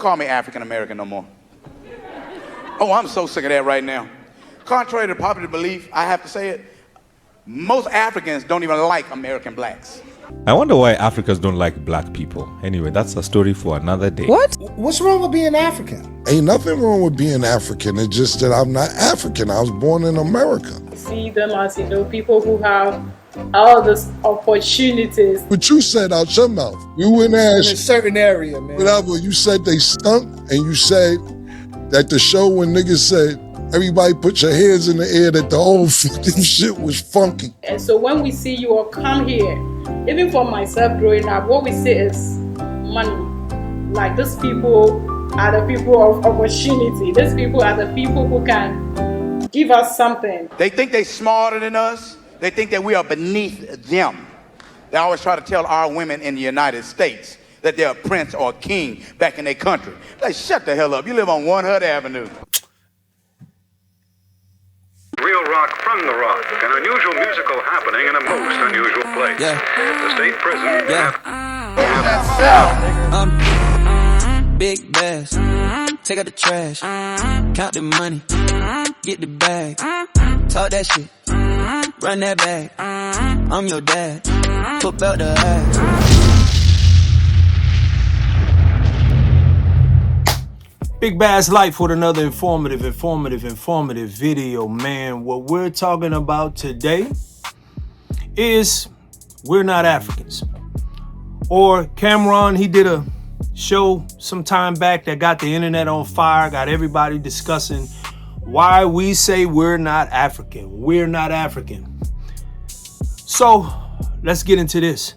call me African American no more. Oh, I'm so sick of that right now. Contrary to popular belief, I have to say it, most Africans don't even like American blacks. I wonder why Africans don't like black people. Anyway, that's a story for another day. What? What's wrong with being African? Ain't nothing wrong with being African. It's just that I'm not African. I was born in America. See them as, people who have all these opportunities. But you said out your mouth, you went asked In a certain area, man. whatever, you said they stunk, and you said that the show when niggas said, everybody put your hands in the air, that the whole fucking shit was funky. And so when we see you all come here, even for myself growing up, what we say is money. Like, these people are the people of opportunity. These people are the people who can give us something. They think they're smarter than us. They think that we are beneath them. They always try to tell our women in the United States that they're a prince or a king back in their country. Like, shut the hell up. You live on One Hood Avenue. Real rock from the rock, an unusual musical happening in a most unusual place. Yeah. The state prison. Yeah. Big bass, take out the trash, count the money, get the bag, talk that shit, run that bag. I'm your dad, put out the ass. Big Bass Life with another informative video, man. What we're talking about today is we're not Africans. Or Cameron, he did a show some time back that got the internet on fire, got everybody discussing why we say we're not African. We're not African. So let's get into this.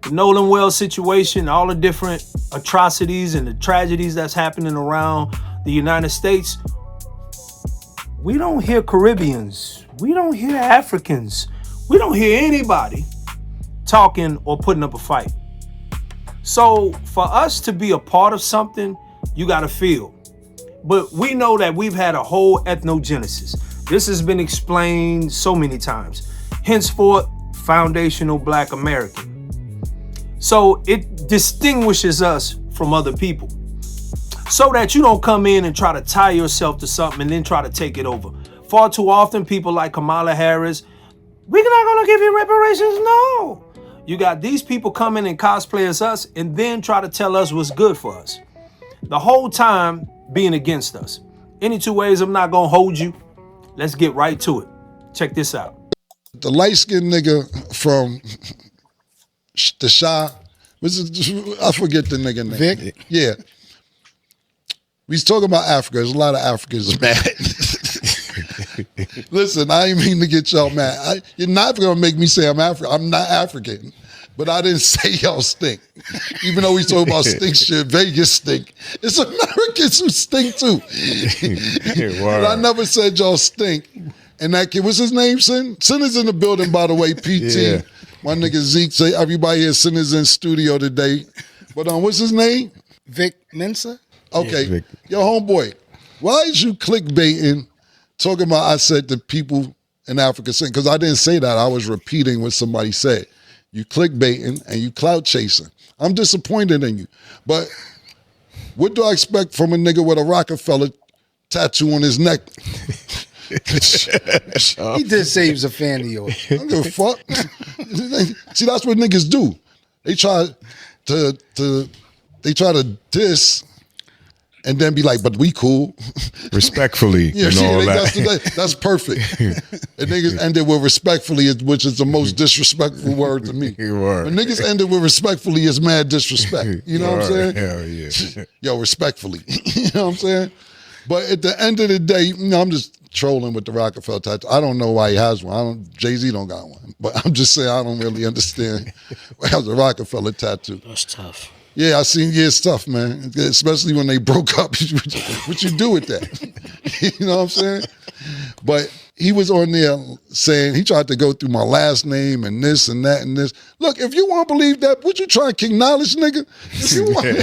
The Nolan Wells situation, all the different atrocities and the tragedies that's happening around the United States. We don't hear Caribbeans. We don't hear Africans. We don't hear anybody talking or putting up a fight. So for us to be a part of something, you got to feel. But we know that we've had a whole ethnogenesis. This has been explained so many times. Henceforth, foundational Black American. So it distinguishes us from other people so that you don't come in and try to tie yourself to something and then try to take it over. Far too often, people like Kamala Harris, we're not going to give you reparations. No. You got these people coming and cosplay as us and then try to tell us what's good for us. The whole time being against us. Any two ways, I'm not going to hold you. Let's get right to it. Check this out. The light-skinned nigga from the Shah, I forget the nigga name. Vic? Yeah. We was talking about Africa. There's a lot of Africans mad. Listen, I ain't mean to get y'all mad. You're not gonna make me say I'm African. I'm not African. But I didn't say y'all stink. Even though we talk about stink shit, Vegas stink. It's Americans who stink too. But I never said y'all stink. And that kid, what's his name, Sin? Sin is in the building, by the way, PT. Yeah. My nigga Zeke say everybody here, Sin is in studio today. But what's his name? Vic Mensa? Okay. Yeah, Vic. Yo, homeboy, why is you clickbaiting, talking about I said the people in Africa sing? Because I didn't say that. I was repeating what somebody said. You clickbaiting and you clout chasing. I'm disappointed in you. But what do I expect from a nigga with a Rockefeller tattoo on his neck? He did say he was a fan of yours. I don't give a fuck. See, that's what niggas do. They try to diss and then be like, but we cool. Respectfully. Yeah, and all that. That's perfect. And niggas ended with respectfully, which is the most disrespectful word to me. Word. When niggas ended with respectfully, it's mad disrespect. You know what I'm saying? Hell yeah. Yo, respectfully. You know what I'm saying? But at the end of the day, I'm just trolling with the Rockefeller tattoo. I don't know why he has one. Jay-Z don't got one. But I'm just saying I don't really understand why he has a Rockefeller tattoo. That's tough. Yeah, I seen, yeah, it's tough, man. Especially when they broke up. What you do with that? You know what I'm saying? But he was on there saying, he tried to go through my last name and this and that and this. Look, if you want to believe that, would you try to acknowledge, nigga? If you want, yo,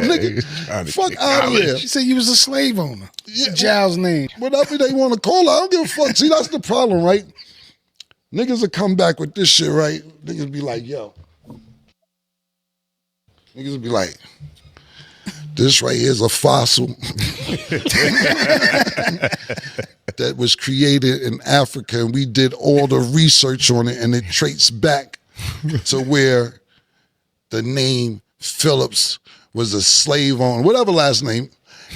nigga, fuck out of here. She said you was a slave owner. Yeah, Giles' name. Whatever they want to call it, I don't give a fuck. See, that's the problem, right? Niggas will come back with this shit, right? Niggas be like, yo. Niggas will be like, This right here is a fossil that was created in Africa, and we did all the research on it, and it traces back to where the name Phillips was a slave owner, whatever last name.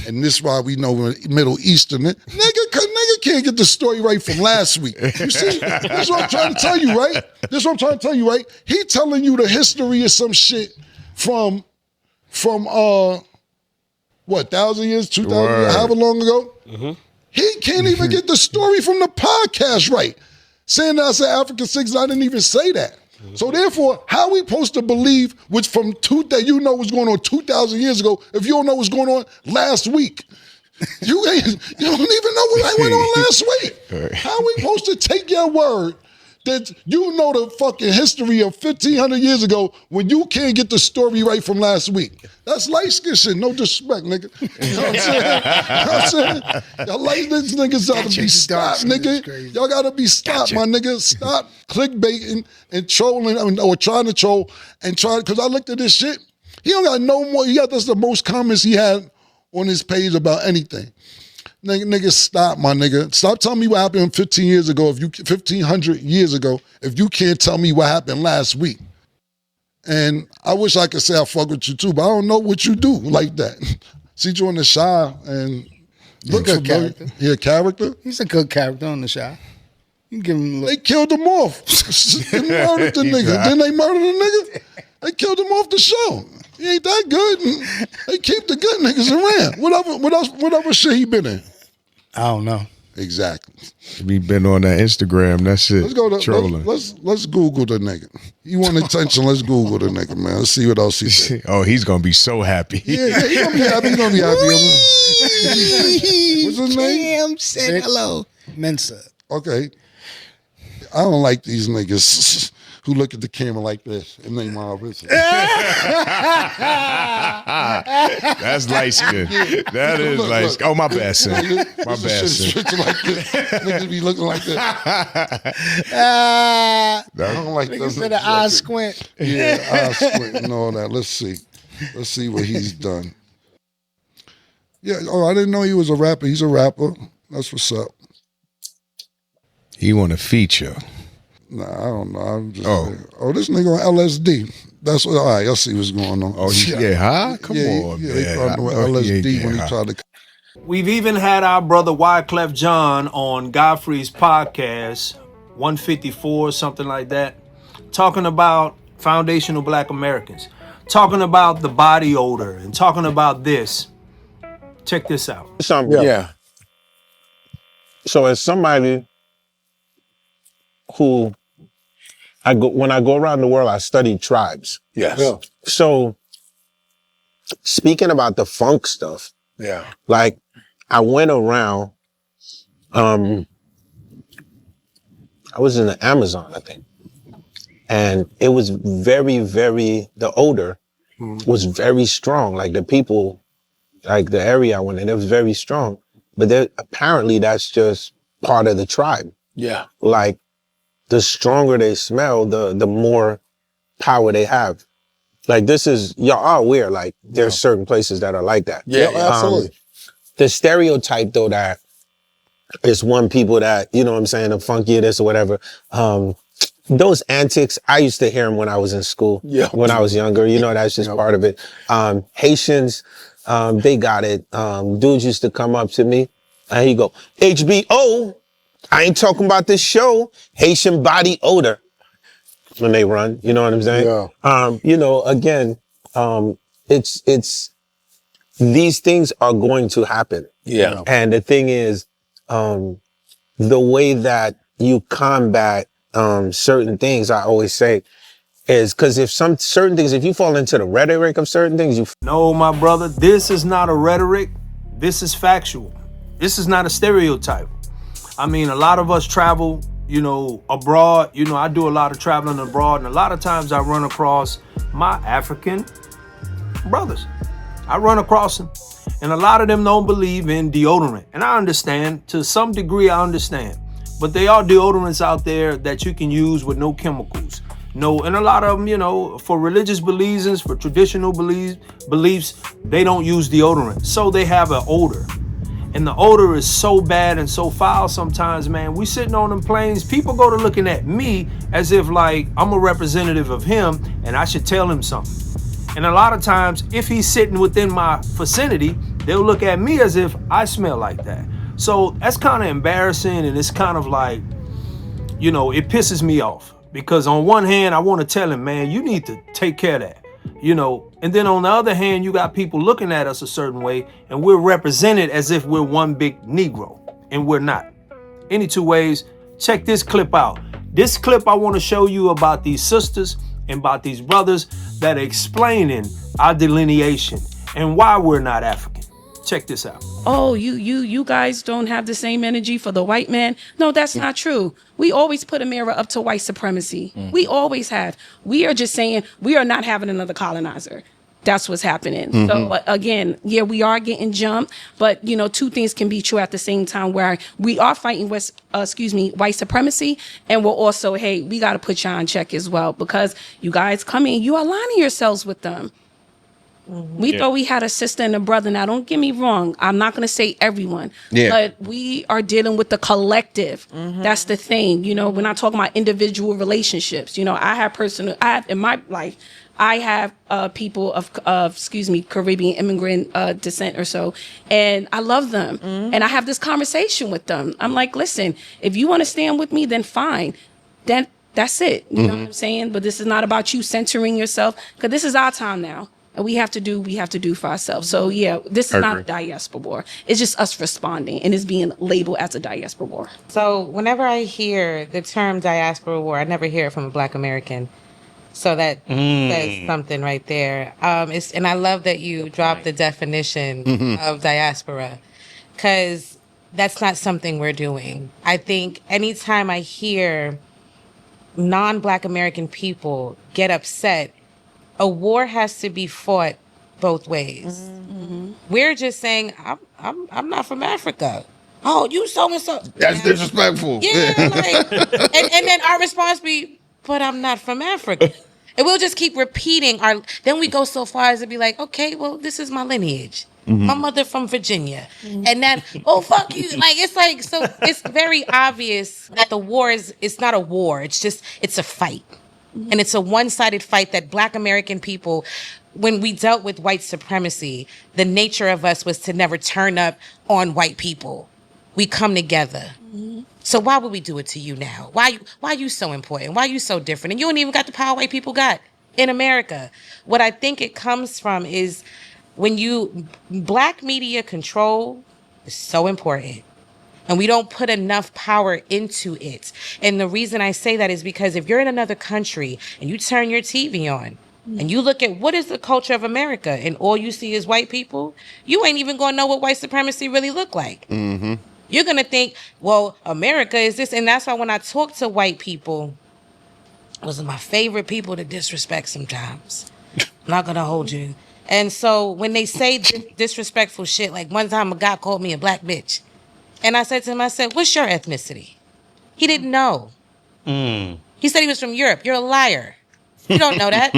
And this is why we know we're Middle Eastern. Nigga can't get the story right from last week. You see, this is what I'm trying to tell you, right? This is what I'm trying to tell you, right? He telling you the history of some shit from 1,000 years, 2,000 years, however long ago? Mm-hmm. He can't even get the story from the podcast right. Saying that I said African 6, I didn't even say that. Mm-hmm. So therefore, how are we supposed to believe which from that you know what's going on 2,000 years ago if you don't know what's going on last week? You don't even know what went on last week. Right. How are we supposed to take your word that you know the fucking history of 1,500 years ago when you can't get the story right from last week? That's light skin shit. No disrespect, nigga. You know what I'm saying? Y'all like these niggas ought to be stopped, nigga. Y'all gotta be stopped, my nigga. Stop clickbaiting and trolling or trying to troll and because I looked at this shit. He don't got no more. That's the most comments he had on his page about anything. Nigga, stop, my nigga. Stop telling me what happened 15 years ago, 1,500 years ago, if you can't tell me what happened last week. And I wish I could say I fuck with you too, but I don't know what you do like that. See you on the Shy and look at character. He a character? He's a good character on the Shy. You give him a look. They killed him off. They murdered the nigga. Didn't they murder the nigga? They killed him off the show. He ain't that good. And they keep the good niggas around. What other shit he been in? I don't know. Exactly. We been on that Instagram. That's it. Let's go to trolling. Let's Google the nigga. You want attention? Let's Google the nigga, man. Let's see what else he said. Oh, he's gonna be so happy. Yeah, he's gonna be happy. He's gonna be happy. What's his name? Cam said hello. Mensa. Okay. I don't like these niggas who look at the camera like this and they Marvis. That's light skin. That is light skin. Oh, my bad, son. My bad, son. Like this. Niggas be looking like this. I don't like that. Said an eye squint. Yeah, eye squint and all that. Let's see. Let's see what he's done. Yeah, I didn't know he was a rapper. He's a rapper. That's what's up. He want to feature. Nah, I don't know. I'm just this nigga on LSD. That's what. All right, y'all see what's going on. Oh, huh? Come on, man. They called him LSD when he tried to. We've even had our brother Wyclef John on Godfrey's podcast, 154, something like that, talking about foundational Black Americans, talking about the body odor and talking about this. Check this out. Yeah. So as somebody who when I go around the world, I study tribes. Yes. Yeah. So speaking about the funk stuff, like I went around, I was in the Amazon, I think. And it was very, very, the odor was very strong. Like the people, like the area I went in, it was very strong. But apparently that's just part of the tribe. Yeah. Like the stronger they smell, the more power they have. Like this is, y'all are aware, like there's certain places that are like that. Yeah, absolutely. The stereotype though that is one people that, you know what I'm saying, the funky this or whatever. Those antics, I used to hear them when I was in school, when I was younger, you know, that's just part of it. Haitians, they got it. Dudes used to come up to me and he'd go, HBO, I ain't talking about this show, Haitian body odor. When they run, you know what I'm saying? Yeah. You know, again, it's these things are going to happen. Yeah. And the thing is, the way that you combat certain things, I always say, is because if you fall into the rhetoric of certain things, No, my brother, this is not a rhetoric. This is factual. This is not a stereotype. I mean, a lot of us travel, you know, abroad. You know, I do a lot of traveling abroad, and a lot of times I run across my African brothers. I run across them, and a lot of them don't believe in deodorant. And I understand, to some degree I understand. But there are deodorants out there that you can use with no chemicals. No, and a lot of them, you know, for religious beliefs, for traditional beliefs, they don't use deodorant. So they have an odor. And the odor is so bad and so foul sometimes, man. We sitting on them planes, people go to looking at me as if like I'm a representative of him and I should tell him something. And a lot of times, if he's sitting within my vicinity, they'll look at me as if I smell like that. So that's kind of embarrassing, and it's kind of like, you know, it pisses me off. Because on one hand, I want to tell him, man, you need to take care of that, you know. And then on the other hand, you got people looking at us a certain way, and we're represented as if we're one big Negro, and we're not. Any two ways, check this clip out. This clip I want to show you about these sisters and about these brothers that are explaining our delineation and why we're not African. Check this out. Oh, you guys don't have the same energy for the white man. No, that's not true. We always put a mirror up to white supremacy. We always have. We are just saying we are not having another colonizer. That's what's happening. So again, yeah, we are getting jumped, but you know, two things can be true at the same time, where we are fighting white supremacy, and we're also, hey, we got to put y'all in check as well, because you guys come in, you aligning yourselves with them. We thought we had a sister and a brother. Now, don't get me wrong. I'm not going to say everyone, but we are dealing with the collective. That's the thing. You know, we're not talking about individual relationships. You know, in my life, I have people of Caribbean immigrant descent or so, and I love them. And I have this conversation with them. I'm like, listen, if you want to stand with me, then fine. Then that's it. You know what I'm saying? But this is not about you centering yourself, because this is our time now. And we have to do for ourselves. So yeah, this is not a diaspora war. It's just us responding, and it's being labeled as a diaspora war. So whenever I hear the term diaspora war, I never hear it from a Black American. So that says something right there. And I love that you dropped the definition of diaspora, because that's not something we're doing. I think anytime I hear non-Black American people get upset, a war has to be fought both ways. We're just saying, I'm not from Africa. Oh, you so and so. That's disrespectful. Yeah, like, and then our response be, but I'm not from Africa. And we'll just keep repeating then we go so far as to be like, okay, well, this is my lineage. My mother from Virginia. And then, oh, fuck you. Like, it's like, so it's very obvious that the war it's not a war. It's a fight. And it's a one-sided fight that Black American people, when we dealt with white supremacy, the nature of us was to never turn up on white people. We come together. So why would we do it to you now? Why are you so important? Why are you so different? And you don't even got the power white people got in America. What I think it comes from is Black media control is so important. And we don't put enough power into it. And the reason I say that is because if you're in another country and you turn your TV on and you look at what is the culture of America and all you see is white people, you ain't even going to know what white supremacy really look like. You're going to think, well, America is this. And that's why when I talk to white people, those are my favorite people to disrespect sometimes. I'm not going to hold you. And so when they say disrespectful shit, like one time a guy called me a black bitch. And I said to him, what's your ethnicity? He didn't know. He said he was from Europe. You're a liar. You don't know that.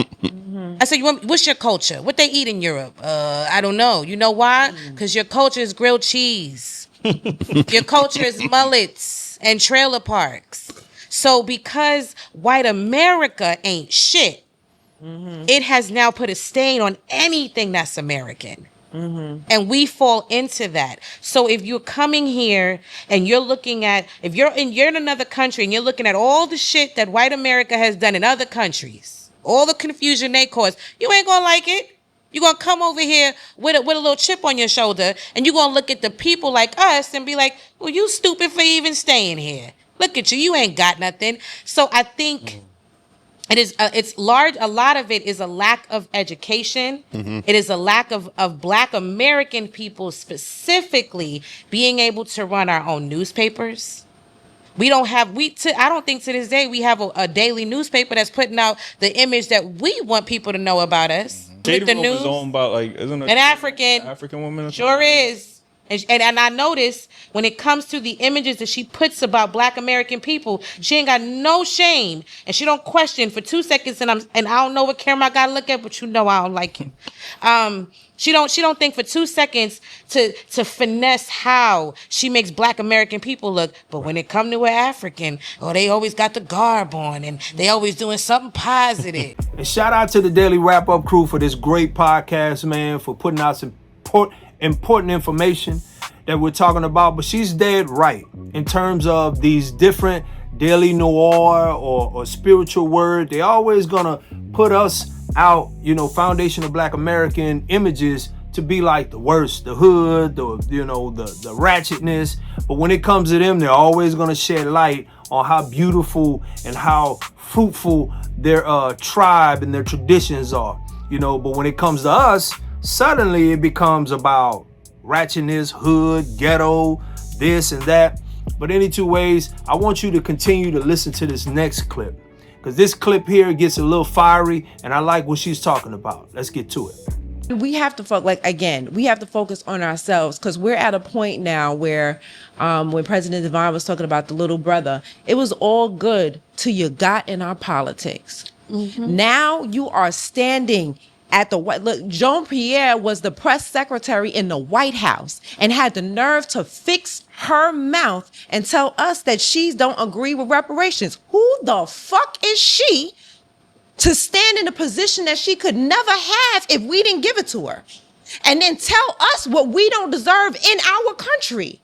I said, what's your culture? What they eat in Europe? I don't know. You know why? Because your culture is grilled cheese. Your culture is mullets and trailer parks. So because white America ain't shit, it has now put a stain on anything that's American. And we fall into that. So if you're coming here and you're looking at, you're in another country and you're looking at all the shit that white America has done in other countries, all the confusion they cause, you ain't gonna like it. You're gonna come over here with a little chip on your shoulder, and you're gonna look at the people like us and be like, well, you stupid for even staying here. Look at you, you ain't got nothing. So I think it's large. A lot of it is a lack of education. It is a lack of Black American people specifically being able to run our own newspapers. I don't think to this day we have a daily newspaper that's putting out the image that we want people to know about us. Shady With the Room news. is owned by, like, isn't it An African woman? Or sure is. And I notice when it comes to the images that she puts about Black American people, she ain't got no shame, and she don't question for 2 seconds. And I don't know what camera I gotta look at, but you know I don't like him. She don't think for 2 seconds to finesse how she makes Black American people look. But when it come to an African, they always got the garb on and they always doing something positive. And shout out to the Daily Wrap Up crew for this great podcast, man, for putting out some important information that we're talking about. But she's dead right in terms of these different daily noir or spiritual word. They always gonna put us out, foundational Black American images to be like the worst, the hood, the ratchetness. But when it comes to them, they're always gonna shed light on how beautiful and how fruitful their tribe and their traditions are. But when it comes to us, suddenly it becomes about ratchetness, hood, ghetto, this and that. But any two ways, I want you to continue to listen to this next clip, because this clip here gets a little fiery and I like what she's talking about. Let's get to it. We have to we have to focus on ourselves, because we're at a point now where when President Devon was talking about the little brother, it was all good till you got in our politics. Mm-hmm. Now you are standing at the White. Look, Jean-Pierre was the press secretary in the White House and had the nerve to fix her mouth and tell us that she don't agree with reparations. Who the fuck is she to stand in a position that she could never have if we didn't give it to her? And then tell us what we don't deserve in our country.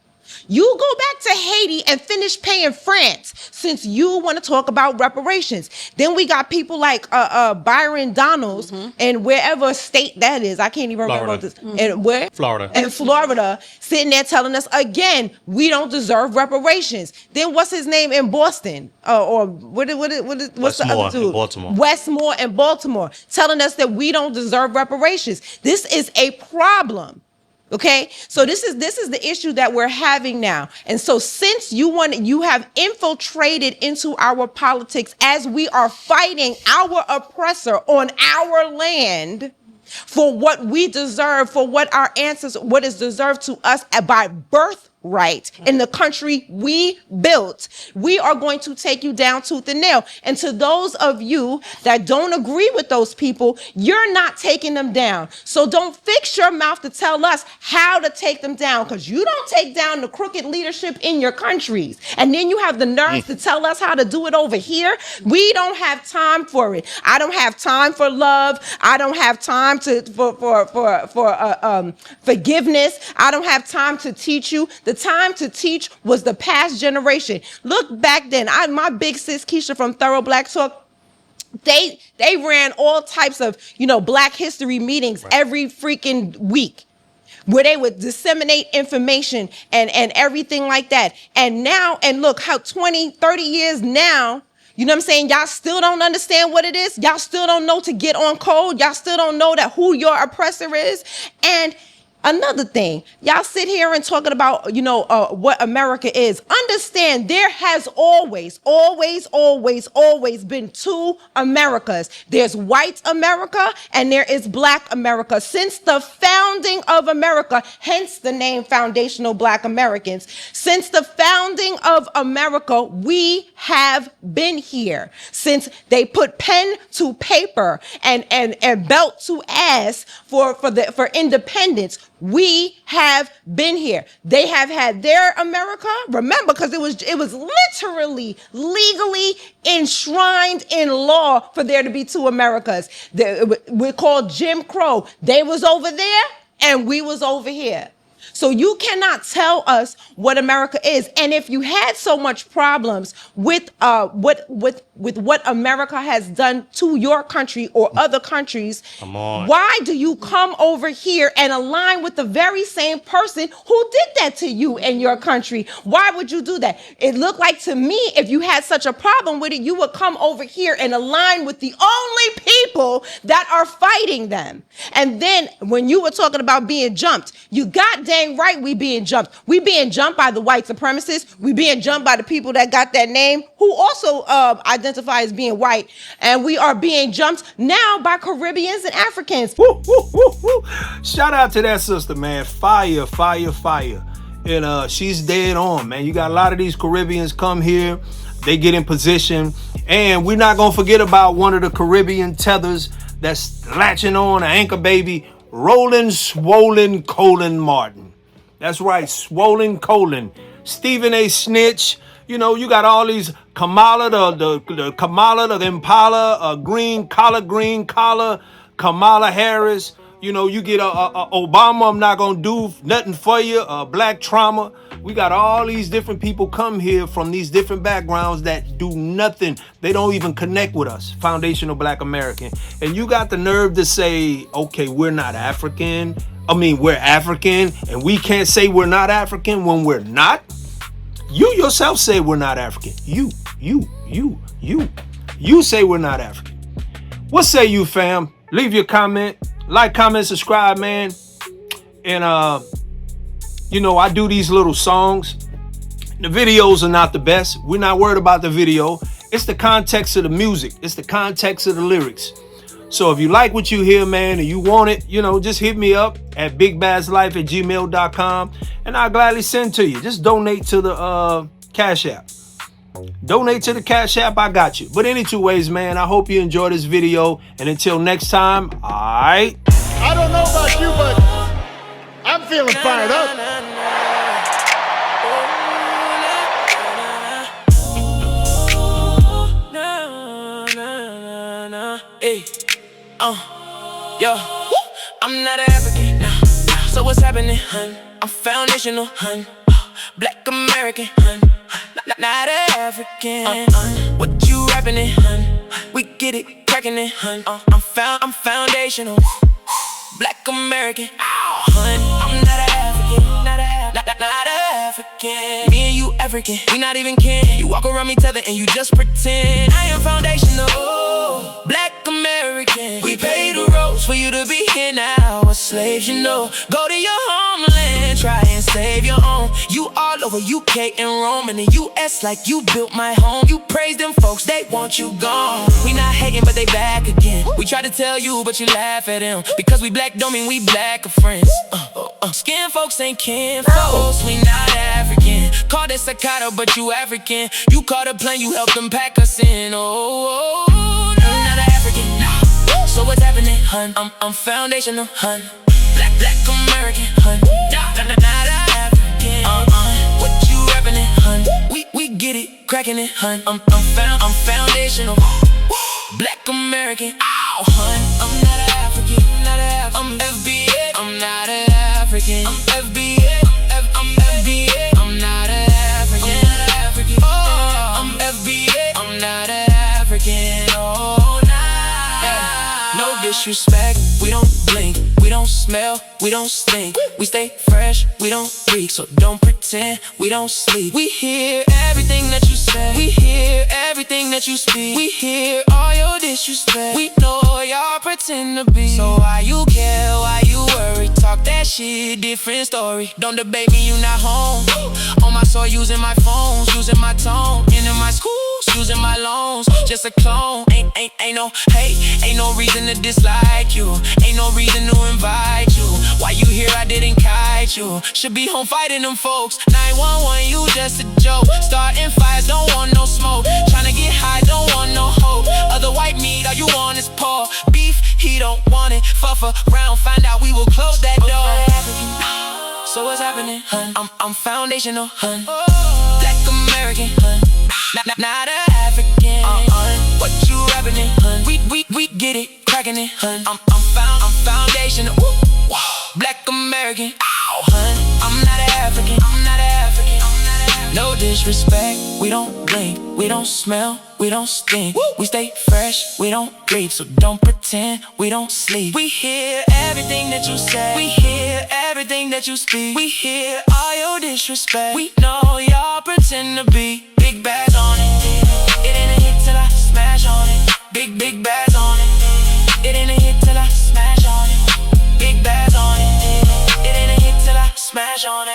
You go back to Haiti and finish paying France since you want to talk about reparations. Then we got people like Byron Donalds and wherever state that is. I can't even remember what this. And where? Florida. And Florida, sitting there telling us again, we don't deserve reparations. Then what's his name in Boston? What's the other two? Baltimore. Westmore and Baltimore, telling us that we don't deserve reparations. This is a problem. Okay, so this is the issue that we're having now. And so since you have infiltrated into our politics as we are fighting our oppressor on our land for what we deserve, for what our ancestors, what is deserved to us by birthright in the country we built, we are going to take you down tooth and nail. And to those of you that don't agree with those people, you're not taking them down. So don't fix your mouth to tell us how to take them down, because you don't take down the crooked leadership in your countries. And then you have the nerve to tell us how to do it over here. We don't have time for it. I don't have time for love. I don't have time for forgiveness. I don't have time to teach you. The time to teach was the past generation. Look back then. My big sis Keisha from Thorough Black Talk, they ran all types of Black History meetings every freaking week, where they would disseminate information and everything like that. And now, and look how 20, 30 years now, you know what I'm saying? Y'all still don't understand what it is. Y'all still don't know to get on code. Y'all still don't know that who your oppressor is. And another thing, y'all sit here and talking about, what America is. Understand, there has always been two Americas. There's white America and there is Black America. Since the founding of America, hence the name Foundational Black Americans, since the founding of America, we have been here. Since they put pen to paper and belt to ass for independence, we have been here. They have had their America. Remember, because it was literally legally enshrined in law for there to be two Americas. We're called Jim Crow. They was over there and we was over here. So you cannot tell us what America is. And if you had so much problems with what America has done to your country or other countries, why do you come over here and align with the very same person who did that to you in your country? Why would you do that? It looked like to me, if you had such a problem with it, you would come over here and align with the only people that are fighting them. And then when you were talking about being jumped, you goddamn right we being jumped. We being jumped by the white supremacists. We being jumped by the people that got that name, who also identify identify as being white, and we are being jumped now by Caribbeans and Africans. Woo, woo, woo, woo. Shout out to that sister, man. Fire, fire, fire. And she's dead on, man. You got a lot of these Caribbeans come here, they get in position, and we're not gonna forget about one of the Caribbean tethers that's latching on an anchor baby, Rolling Swollen Colin Martin. That's right, Swollen Colin. Stephen A. Snitch. You know, you got all these Kamala, the Kamala, the Impala, green collar, Kamala Harris. You know, you get Obama, I'm not gonna do nothing for you, black trauma. We got all these different people come here from these different backgrounds that do nothing. They don't even connect with us, foundational black American. And you got the nerve to say, okay, we're not African. I mean, we're African, and we can't say we're not African when we're not. You yourself say we're not African. You say we're not African. What say you, fam? Leave your comment. Like, comment, subscribe, man. And, you know, I do these little songs. The videos are not the best. We're not worried about the video. It's the context of the music. It's the context of the lyrics. So if you like what you hear, man, and you want it, you know, just hit me up at bigbazlife@gmail.com, and I'll gladly send to you. Just donate to the Cash App. Donate to the Cash App, I got you. But any two ways, man, I hope you enjoy this video. And until next time, I don't know about you, but I'm feeling fired up. Hey, yo, I'm not African, so what's happening, hun? I'm foundational, hun. Black American, hun. Not African. What you rapping it, hun? We get it, cracking it, hun. I'm foundational. Black American, hun. I'm not African, not African. Me and you African, we not even kin. You walk around me tethered and you just pretend. I am foundational. Black American, we pay the roads for you to be here now. We're slaves, you know. Go to your homeland, try and save your own. You all over UK and Rome and the US like you built my home. You praise them folks, they want you gone. We not hating, but they back again. We try to tell you, but you laugh at them. Because we black don't mean we black or friends. Skin folks ain't kin folks, we not African. Call that staccato, but you African. You caught a plane, you helped them pack us in. Not African. So what's happening, hun? I'm foundational, hun. Black American, hun. Not African. What you rapping it, hun? We get it, cracking it, hun. I'm foundational. Black American, hun. I'm not African, I'm FBA. I'm not African. I'm FBA. I'm FBA. I'm not African. I'm FBA. I'm not African. No disrespect, we don't blink, we don't smell, we don't stink. We stay fresh, we don't freak, so don't pretend we don't sleep. We hear everything that you say, we hear everything that you speak. We hear all your disrespect, we know y'all pretend to be. So why you care, why you worry? Talk that shit, different story. Don't debate me, you not home. On my soul, using my phones, using my tone. Into my schools, using my loans. Just a clone, ain't no hate, ain't no reason to dislike you. Ain't no reason to invite you. Why you here, I didn't kite you. Should be home fighting them folks. 911, you just a joke. Starting fires, don't want no smoke. Tryna get high, don't want no hope. Other white meat, all you want is pork. Beef, he don't want it. Fuff around, find out we will close that door. So what's happening, hun? I'm foundational, hun. Black American, hun. Not African. What you rapping it, hun? We get it, cracking it, hun. I'm foundational. Black American, hun. I'm not African. I'm not African. No disrespect, we don't blink, we don't smell, we don't stink. We stay fresh, we don't grieve, so don't pretend we don't sleep. We hear everything that you say, we hear everything that you speak. We hear all your disrespect, we know y'all pretend to be. Big bags on it, it ain't a hit till I smash on it. Big bags on it, it ain't a hit till I smash on it. Big bags on it, it ain't a hit till I smash on it.